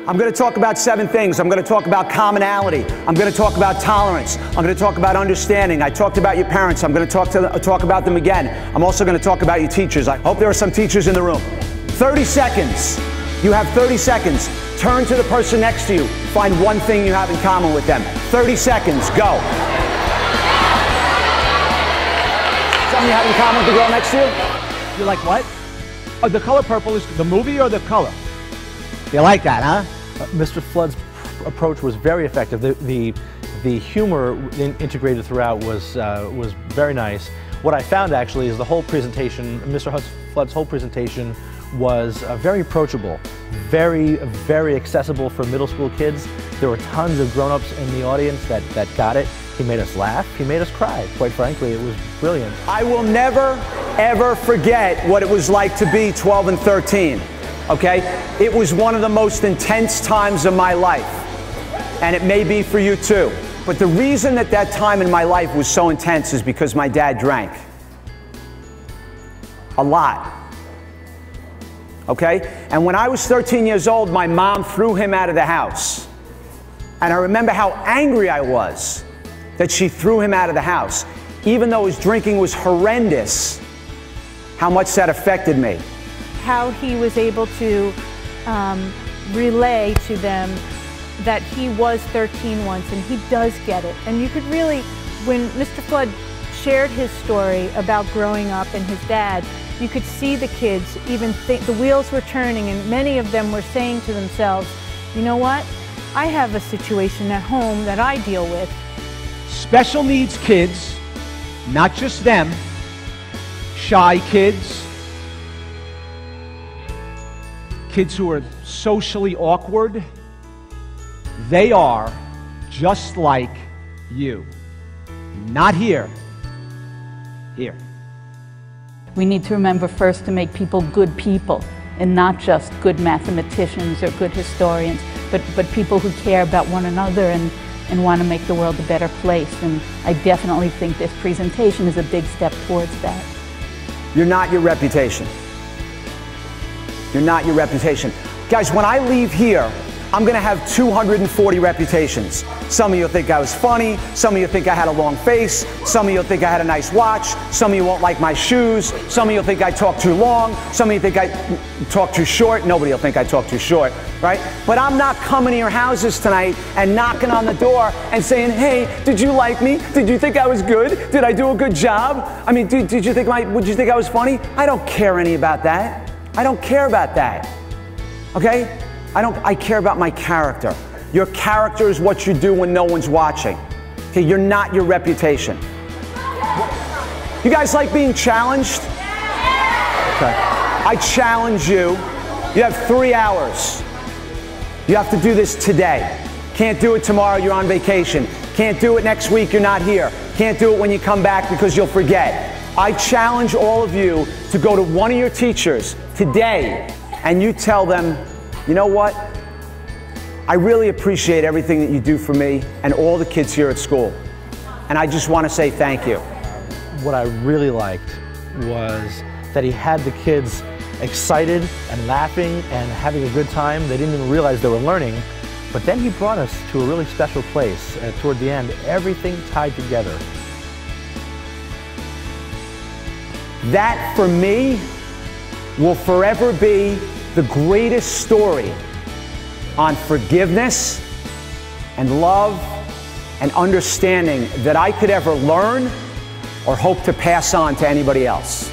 I'm going to talk about 7 things. I'm going to talk about commonality. I'm going to talk about tolerance. I'm going to talk about understanding. I talked about your parents. I'm going to talk about them again. I'm also going to talk about your teachers. I hope there are some teachers in the room. 30 seconds. You have 30 seconds. Turn to the person next to you. Find one thing you have in common with them. 30 seconds. Go. Something you have in common with the girl next to you? You're like, what? Oh, The Color Purple is the movie or the color? You like that, huh? Mr. Flood's approach was very effective. The humor integrated throughout was very nice. What I found actually is the whole presentation, Mr. Flood's whole presentation was very approachable, very accessible for middle school kids. There were tons of grown-ups in the audience that got it. He made us laugh, he made us cry. Quite frankly, it was brilliant. I will never, ever forget what it was like to be 12 and 13. Okay? It was one of the most intense times of my life. And it may be for you too. But the reason that time in my life was so intense is because my dad drank. A lot. Okay? And when I was 13 years old, my mom threw him out of the house. And I remember how angry I was that she threw him out of the house. Even though his drinking was horrendous, how much that affected me. How he was able to relay to them that he was 13 once and he does get it. And you could really, when Mr. Flood shared his story about growing up and his dad, you could see the kids even think, the wheels were turning, and many of them were saying to themselves, you know what, I have a situation at home that I deal with. Special needs kids, not just them, shy kids, kids who are socially awkward, they are just like you. Not here, here. We need to remember first to make people good people and not just good mathematicians or good historians, but people who care about one another and want to make the world a better place. And I definitely think this presentation is a big step towards that. You're not your reputation. You're not your reputation. Guys, when I leave here, I'm going to have 240 reputations. Some of you think I was funny. Some of you think I had a long face. Some of you think I had a nice watch. Some of you won't like my shoes. Some of you think I talk too long. Some of you think I talk too short. Nobody will think I talk too short, right? But I'm not coming to your houses tonight and knocking on the door and saying, hey, did you like me? Did you think I was good? Did I do a good job? I mean, would you think I was funny? I don't care any about that. I don't care about that, okay? I care about my character. Your character is what you do when no one's watching. Okay, you're not your reputation. You guys like being challenged? Okay. I challenge you. You have 3 hours. You have to do this today. Can't do it tomorrow, you're on vacation. Can't do it next week, you're not here. Can't do it when you come back because you'll forget. I challenge all of you to go to one of your teachers today and you tell them, you know what? I really appreciate everything that you do for me and all the kids here at school. And I just want to say thank you. What I really liked was that he had the kids excited and laughing and having a good time. They didn't even realize they were learning. But then he brought us to a really special place. Toward the end, everything tied together. That, for me, will forever be the greatest story on forgiveness and love and understanding that I could ever learn or hope to pass on to anybody else.